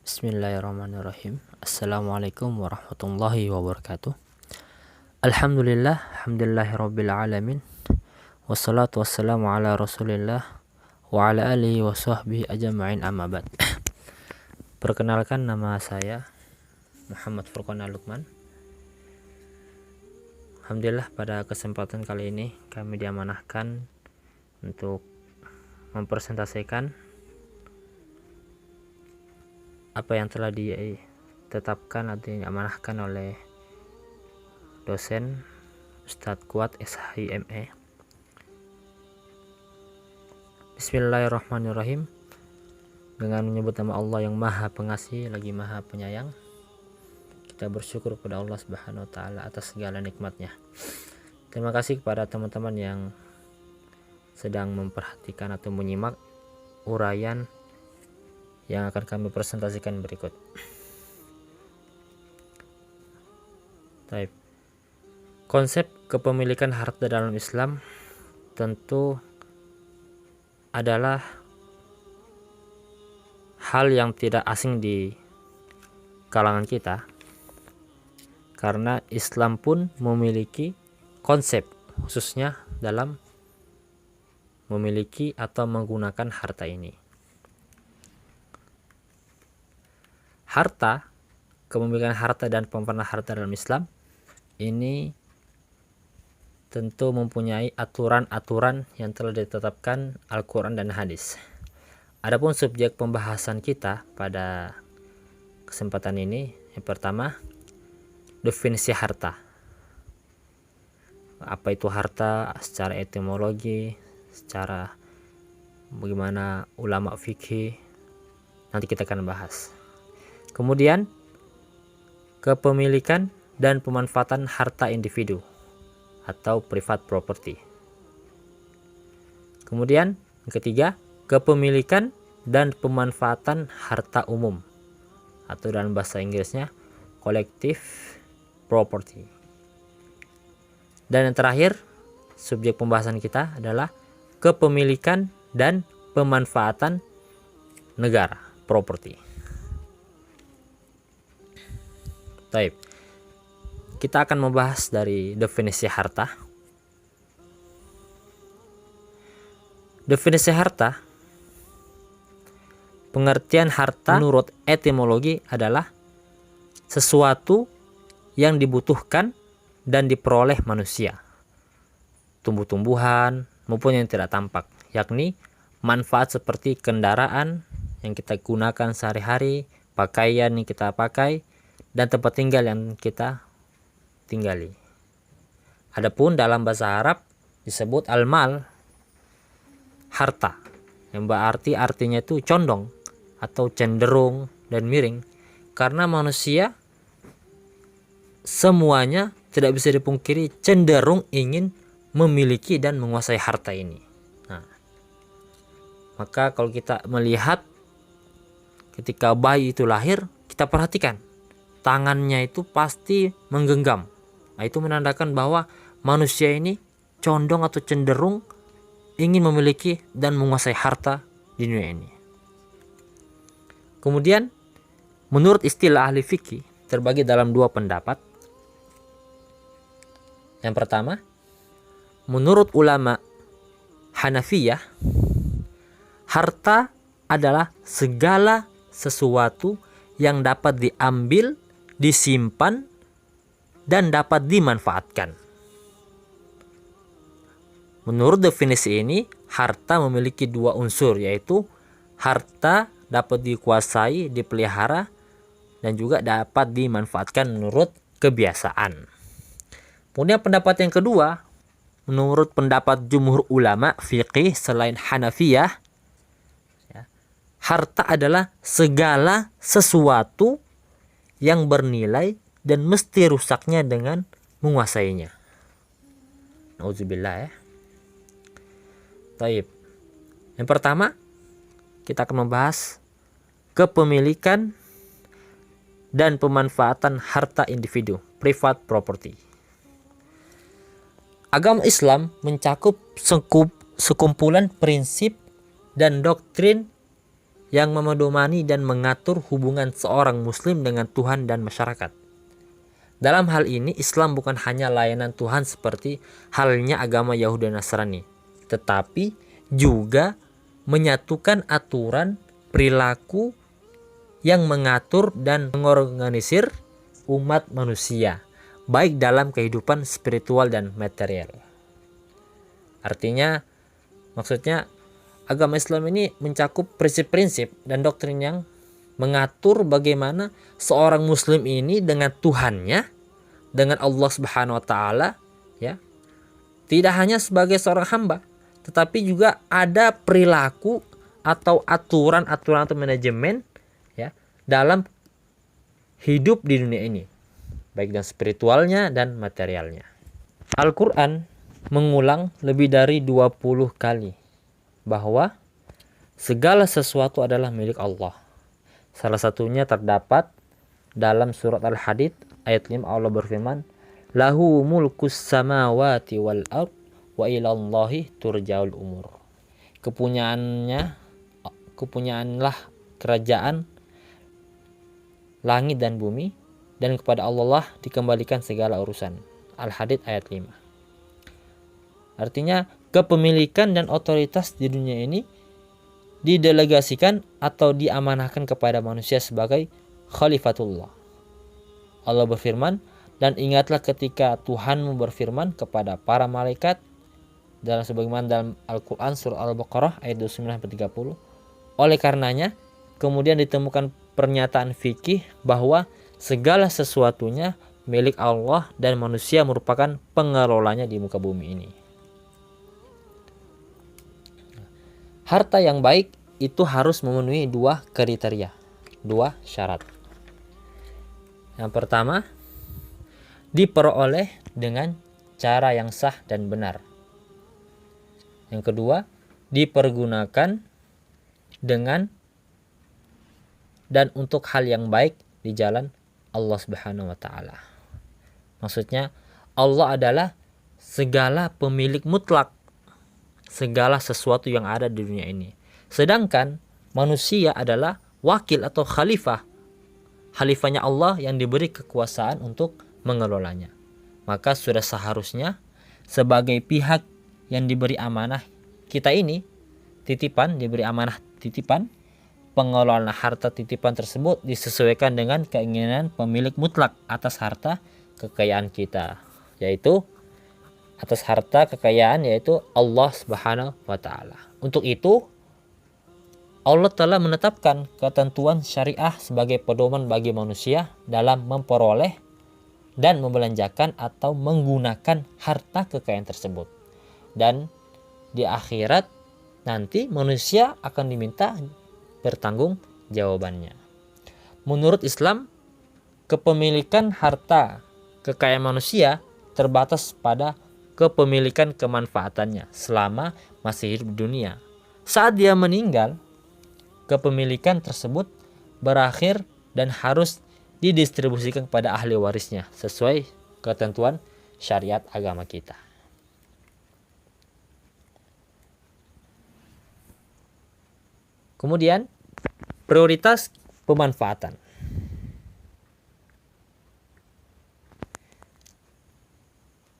Bismillahirrahmanirrahim. Assalamualaikum warahmatullahi wabarakatuh. Alhamdulillah, alhamdulillahirabbil alamin. Wassalatu wassalamu ala Rasulillah wa ala alihi wa sahbihi ajma'in, amma ba'd. Perkenalkan, nama saya Muhammad Furqan Al-Lukman. Alhamdulillah, pada kesempatan kali ini kami diamanahkan untuk mempresentasikan apa yang telah ditetapkan atau diamanahkan oleh dosen Ustadz Kuat SHIME. Bismillahirrahmanirrahim. Dengan menyebut nama Allah yang Maha Pengasih lagi Maha Penyayang, kita bersyukur kepada Allah Subhanahu wa taala atas segala nikmatnya. Terima kasih kepada teman-teman yang sedang memperhatikan atau menyimak uraian yang akan kami presentasikan berikut. Baik. Konsep kepemilikan harta dalam Islam tentu adalah hal yang tidak asing di kalangan kita, karena Islam pun memiliki konsep khususnya dalam memiliki atau menggunakan harta ini. Harta, kepemilikan harta dan pemeranan harta dalam Islam ini tentu mempunyai aturan-aturan yang telah ditetapkan Al-Quran dan hadis. Adapun subjek pembahasan kita pada kesempatan ini, yang pertama, definisi harta. Apa itu harta secara etimologi, secara bagaimana ulama fikih, nanti kita akan bahas. Kemudian, kepemilikan dan pemanfaatan harta individu atau private property. Kemudian, yang ketiga, kepemilikan dan pemanfaatan harta umum atau dalam bahasa Inggrisnya collective property. Dan yang terakhir, subjek pembahasan kita adalah kepemilikan dan pemanfaatan negara, properti. Baik, kita akan membahas dari definisi harta. Definisi harta, pengertian harta menurut etimologi adalah sesuatu yang dibutuhkan dan diperoleh manusia, tumbuh-tumbuhan maupun yang tidak tampak, yakni manfaat seperti kendaraan yang kita gunakan sehari-hari, pakaian yang kita pakai, dan tempat tinggal yang kita tinggali. Adapun dalam bahasa Arab disebut al-mal, harta, yang berarti artinya itu condong atau cenderung dan miring, karena manusia semuanya tidak bisa dipungkiri cenderung ingin memiliki dan menguasai harta ini. Nah, maka kalau kita melihat ketika bayi itu lahir, kita perhatikan tangannya itu pasti menggenggam. Nah, itu menandakan bahwa manusia ini condong atau cenderung ingin memiliki dan menguasai harta di dunia ini. Kemudian, menurut istilah ahli fikih terbagi dalam dua pendapat. Yang pertama, menurut ulama Hanafiyah, harta adalah segala sesuatu yang dapat diambil, disimpan, dan dapat dimanfaatkan. Menurut definisi ini, harta memiliki dua unsur, yaitu harta dapat dikuasai, dipelihara, dan juga dapat dimanfaatkan menurut kebiasaan. Kemudian pendapat yang kedua, menurut pendapat jumhur ulama fiqih selain Hanafiyah, harta adalah segala sesuatu yang bernilai dan mesti rusaknya dengan menguasainya. Nauzubillah ya. Baik. Yang pertama, kita akan membahas kepemilikan dan pemanfaatan harta individu, private property. Agama Islam mencakup sekumpulan prinsip dan doktrin yang memedomani dan mengatur hubungan seorang muslim dengan Tuhan dan masyarakat. Dalam hal ini, Islam bukan hanya layanan Tuhan seperti halnya agama Yahudi dan Nasrani, tetapi juga menyatukan aturan perilaku yang mengatur dan mengorganisir umat manusia, baik dalam kehidupan spiritual dan material. Artinya, maksudnya agama Islam ini mencakup prinsip-prinsip dan doktrin yang mengatur bagaimana seorang muslim ini dengan Tuhannya, dengan Allah Subhanahu wa taala, ya. Tidak hanya sebagai seorang hamba, tetapi juga ada perilaku atau aturan-aturan atau manajemen, ya, dalam hidup di dunia ini, baik dan spiritualnya dan materialnya. Al-Qur'an mengulang lebih dari 20 kali bahwa segala sesuatu adalah milik Allah. Salah satunya terdapat dalam surat Al-Hadid ayat 5, Allah berfirman, "Lahu mulkus samawati wal ard wa ilallahi turja'ul umur." Kepunyaanlah kerajaan langit dan bumi, dan kepada Allah lah dikembalikan segala urusan. Al-Hadid ayat 5. Artinya kepemilikan dan otoritas di dunia ini didelegasikan atau diamanahkan kepada manusia sebagai khalifatullah. Allah berfirman, "Dan ingatlah ketika Tuhanmu berfirman kepada para malaikat," dalam sebagaimana dalam Al-Quran surah Al-Baqarah ayat 29-30. Oleh karenanya kemudian ditemukan pernyataan fikih bahwa segala sesuatunya milik Allah dan manusia merupakan pengelolanya di muka bumi ini. Harta yang baik itu harus memenuhi 2 kriteria, 2 syarat. Yang pertama, diperoleh dengan cara yang sah dan benar. Yang kedua, dipergunakan dengan dan untuk hal yang baik di jalan Allah Subhanahu wa taala. Maksudnya, Allah adalah segala pemilik mutlak segala sesuatu yang ada di dunia ini. Sedangkan manusia adalah wakil atau khalifahnya Allah yang diberi kekuasaan untuk mengelolanya. Maka sudah seharusnya sebagai pihak yang diberi amanah, kita ini diberi amanah titipan, pengelolaan harta titipan tersebut disesuaikan dengan keinginan pemilik mutlak atas harta kekayaan kita, yaitu atas harta kekayaan yaitu Allah Subhanahu wa taala. Untuk itu Allah telah menetapkan ketentuan syariah sebagai pedoman bagi manusia dalam memperoleh dan membelanjakan atau menggunakan harta kekayaan tersebut. Dan di akhirat nanti manusia akan diminta bertanggung jawabannya. Menurut Islam, kepemilikan harta kekayaan manusia terbatas pada kepemilikan kemanfaatannya selama masih hidup di dunia. Saat dia meninggal, kepemilikan tersebut berakhir dan harus didistribusikan kepada ahli warisnya sesuai ketentuan syariat agama kita. Kemudian, prioritas pemanfaatan.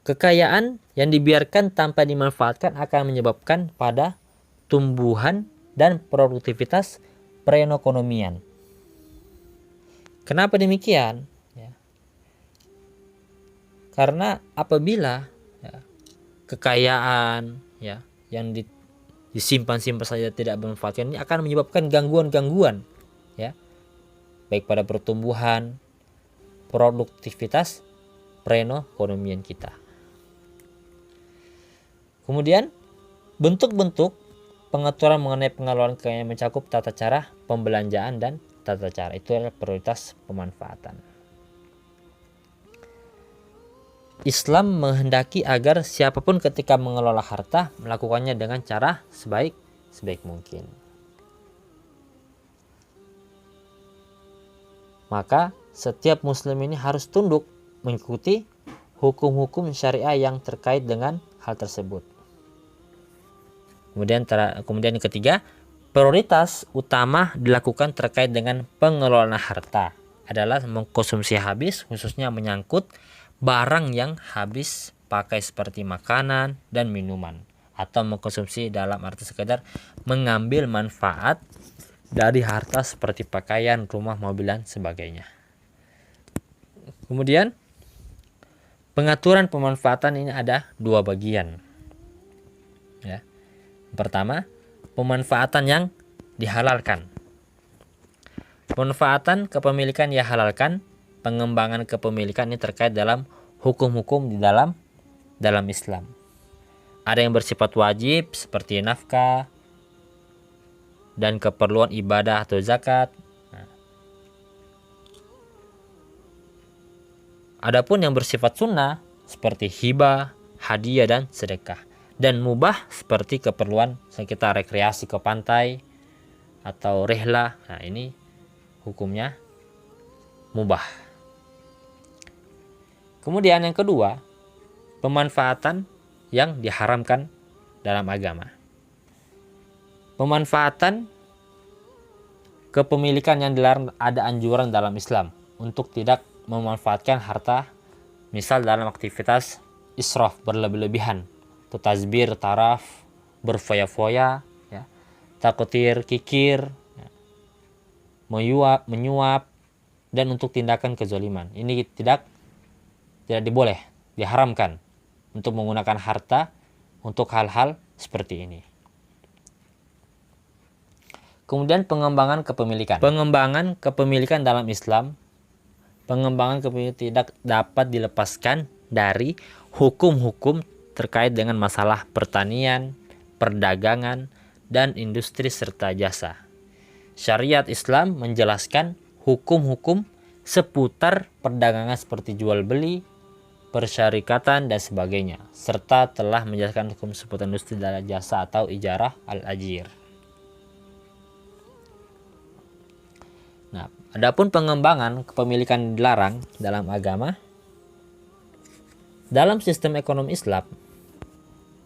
Kekayaan yang dibiarkan tanpa dimanfaatkan akan menyebabkan pada tumbuhan dan produktivitas perekonomian. Kenapa demikian? Ya. Karena apabila kekayaan yang disimpan-simpan saja tidak bermanfaatkan, ini akan menyebabkan gangguan-gangguan, ya, baik pada pertumbuhan, produktivitas perekonomian kita. Kemudian bentuk-bentuk pengaturan mengenai pengelolaan kekayaan mencakup tata cara pembelanjaan dan tata cara. Itu adalah prioritas pemanfaatan. Islam menghendaki agar siapapun ketika mengelola harta melakukannya dengan cara sebaik mungkin. Maka setiap muslim ini harus tunduk mengikuti hukum-hukum syariah yang terkait dengan hal tersebut. Kemudian yang ketiga, Prioritas utama dilakukan terkait dengan pengelolaan harta adalah mengkonsumsi habis, khususnya menyangkut barang yang habis pakai seperti makanan dan minuman, atau mengkonsumsi dalam arti sekedar mengambil manfaat dari harta seperti pakaian, rumah, mobil, dan sebagainya. Kemudian pengaturan pemanfaatan ini ada dua bagian. Ya. Pertama, pemanfaatan yang dihalalkan. Pemanfaatan kepemilikan yang halalkan, pengembangan kepemilikan ini terkait dalam hukum-hukum di dalam Islam. Ada yang bersifat wajib seperti nafkah dan keperluan ibadah atau zakat. Adapun yang bersifat sunnah seperti hibah, hadiah, dan sedekah. Dan mubah seperti keperluan kita rekreasi ke pantai atau rihlah. Nah, ini hukumnya mubah. Kemudian yang kedua, pemanfaatan yang diharamkan dalam agama. Pemanfaatan kepemilikan yang dilarang, ada anjuran dalam Islam untuk tidak memanfaatkan harta, misal dalam aktivitas israf, berlebih-lebihan, atau tazbir, taraf, berfoya-foya, ya, takutir, kikir, ya, menyuap, dan untuk tindakan kezaliman. Ini tidak diboleh, diharamkan untuk menggunakan harta untuk hal-hal seperti ini. Kemudian pengembangan kepemilikan. Pengembangan kepemilikan dalam Islam, pengembangan kepemilikan tidak dapat dilepaskan dari hukum-hukum terkait dengan masalah pertanian, perdagangan, dan industri serta jasa. Syariat Islam menjelaskan hukum-hukum seputar perdagangan seperti jual beli, persyarikatan, dan sebagainya, serta telah menjelaskan hukum seputar industri dan jasa atau ijarah al-ajir. Nah, adapun pengembangan kepemilikan dilarang dalam agama. Dalam sistem ekonomi Islam,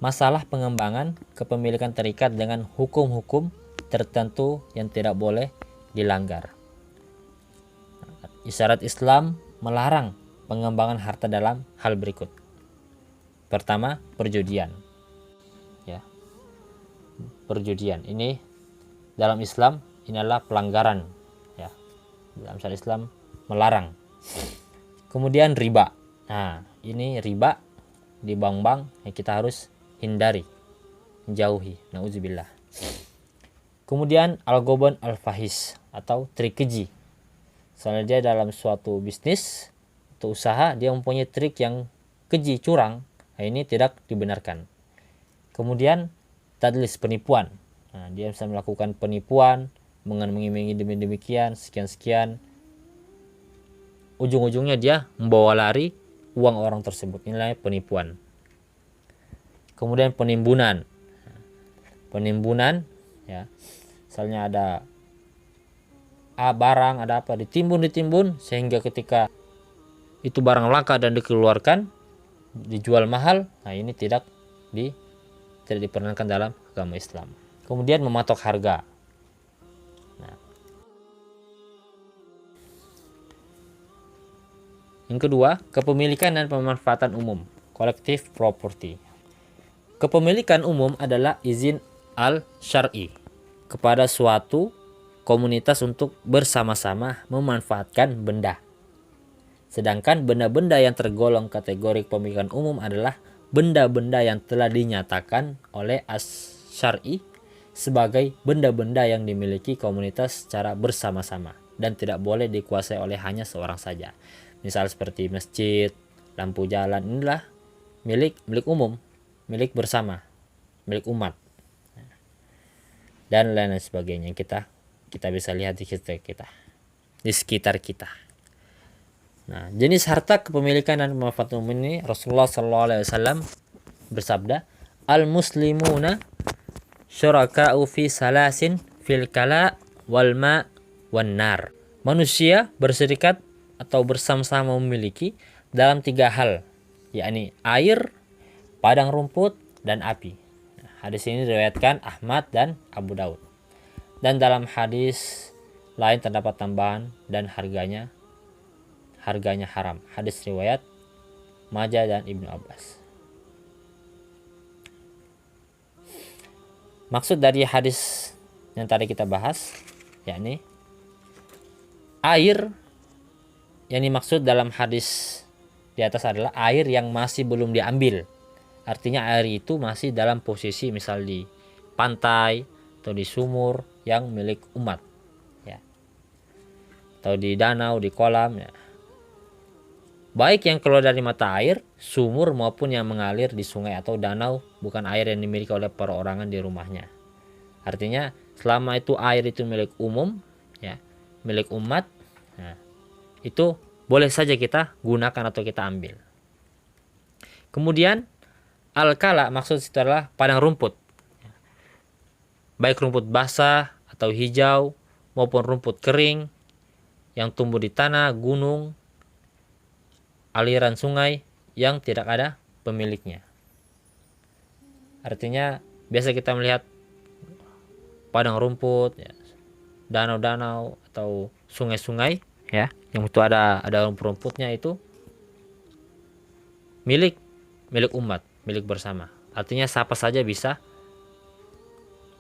masalah pengembangan kepemilikan terikat dengan hukum-hukum tertentu yang tidak boleh dilanggar. Isyarat Islam melarang pengembangan harta dalam hal berikut. Pertama, perjudian. Ya. Perjudian ini dalam Islam ini adalah pelanggaran. Ya. Dalam syariat Islam melarang. Kemudian riba. Nah, ini riba di bank-bank yang kita harus hindari, jauhi, nauzubillah. Kemudian al-ghobon al-fahis atau trik keji. Soalnya dia dalam suatu bisnis atau usaha dia mempunyai trik yang keji, curang. Nah, ini tidak dibenarkan. Kemudian tadlis, penipuan. Nah, dia bisa melakukan penipuan, mengiming-imingi demikian, sekian-sekian. Ujung-ujungnya dia membawa lari uang orang tersebut. Inilah penipuan. Kemudian penimbunan. Penimbunan, ya. Misalnya ada barang, ada apa, ditimbun sehingga ketika itu barang langka dan dikeluarkan, dijual mahal. Nah, ini tidak diperkenankan dalam agama Islam. Kemudian mematok harga. Nah, yang kedua, kepemilikan dan pemanfaatan umum, collective property. Kepemilikan umum adalah izin al-syar'i kepada suatu komunitas untuk bersama-sama memanfaatkan benda. Sedangkan benda-benda yang tergolong kategori kepemilikan umum adalah benda-benda yang telah dinyatakan oleh as-syar'i sebagai benda-benda yang dimiliki komunitas secara bersama-sama dan tidak boleh dikuasai oleh hanya seorang saja. Misal seperti masjid, lampu jalan, inilah milik umum, milik bersama, milik umat, dan lain sebagainya. Kita bisa lihat di sekitar kita. Nah, jenis harta kepemilikan dan pemanfaatan umum ini Rasulullah SAW bersabda, al-muslimuna syuraka'u fi salasin fil kala wal ma wan nar. Manusia berserikat atau bersama-sama memiliki dalam 3 hal, yakni air, padang rumput, dan api. Hadis ini diriwayatkan Ahmad dan Abu Daud. Dan dalam hadis lain terdapat tambahan dan harganya haram. Hadis riwayat Majah dan Ibnu Abbas. Maksud dari hadis yang tadi kita bahas, yakni air yang dimaksud dalam hadis di atas adalah air yang masih belum diambil. Artinya air itu masih dalam posisi misal di pantai atau di sumur yang milik umat, ya, atau di danau, di kolam, ya. Baik yang keluar dari mata air, sumur maupun yang mengalir di sungai atau danau bukan air yang dimiliki oleh perorangan di rumahnya. Artinya selama itu air itu milik umum, ya, milik umat, nah, itu boleh saja kita gunakan atau kita ambil. Kemudian al-kala maksud itu adalah padang rumput, baik rumput basah atau hijau maupun rumput kering yang tumbuh di tanah, gunung, aliran sungai yang tidak ada pemiliknya. Artinya biasa kita melihat padang rumput, ya, danau-danau atau sungai-sungai, ya, yang itu ada rumput-rumputnya, itu milik umat, milik bersama. Artinya siapa saja bisa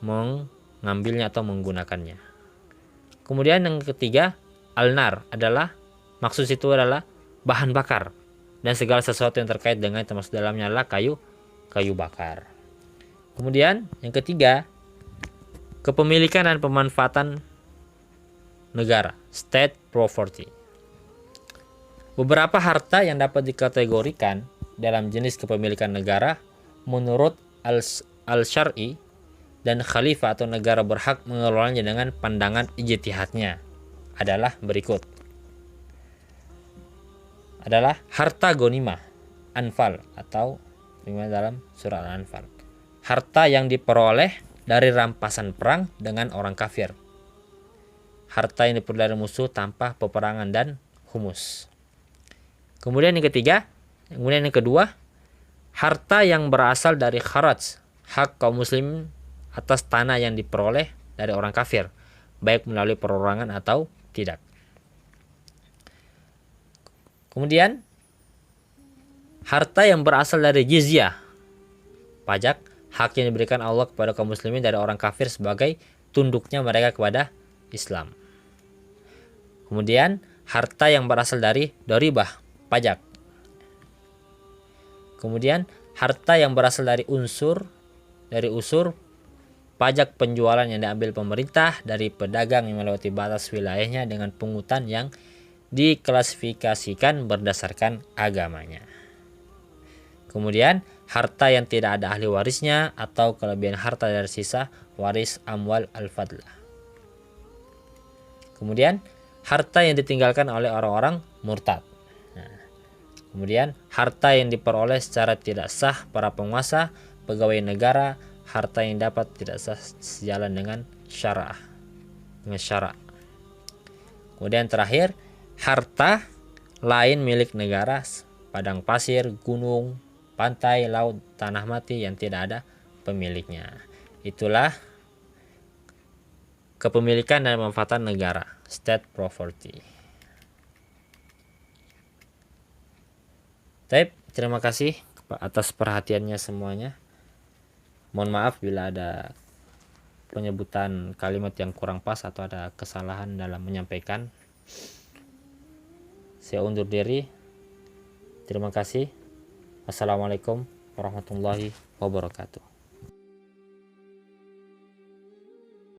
mengambilnya atau menggunakannya. Kemudian yang ketiga, al-nar adalah maksud itu adalah bahan bakar dan segala sesuatu yang terkait dengan termasuk dalamnya adalah kayu bakar. Kemudian yang ketiga, kepemilikan dan pemanfaatan negara, state property. Beberapa harta yang dapat dikategorikan dalam jenis kepemilikan negara menurut al-syar'i dan khalifah atau negara berhak mengelolanya dengan pandangan ijtihadnya adalah berikut. Adalah harta ghanimah, anfal, atau dalam surah Al-Anfal. Harta yang diperoleh dari rampasan perang dengan orang kafir. Harta yang diperoleh dari musuh tanpa peperangan dan humus. Kemudian yang kedua, harta yang berasal dari kharaj, hak kaum muslim atas tanah yang diperoleh dari orang kafir, baik melalui perorangan atau tidak. Kemudian harta yang berasal dari jizyah, pajak, hak yang diberikan Allah kepada kaum muslimin dari orang kafir sebagai tunduknya mereka kepada Islam. Kemudian harta yang berasal dari doribah, pajak. Kemudian harta yang berasal dari usur, pajak penjualan yang diambil pemerintah dari pedagang yang melewati batas wilayahnya dengan pungutan yang diklasifikasikan berdasarkan agamanya. Kemudian harta yang tidak ada ahli warisnya atau kelebihan harta dari sisa waris amwal al-fadlah. Kemudian harta yang ditinggalkan oleh orang-orang murtad. Kemudian harta yang diperoleh secara tidak sah para penguasa, pegawai negara, harta yang dapat tidak sah sejalan dengan syara'. Kemudian terakhir, harta lain milik negara, padang pasir, gunung, pantai, laut, tanah mati yang tidak ada pemiliknya. Itulah kepemilikan dan pemanfaatan negara, state property. Terima kasih atas perhatiannya semuanya. Mohon maaf bila ada penyebutan kalimat yang kurang pas atau ada kesalahan dalam menyampaikan. Saya undur diri. Terima kasih. Assalamualaikum warahmatullahi wabarakatuh.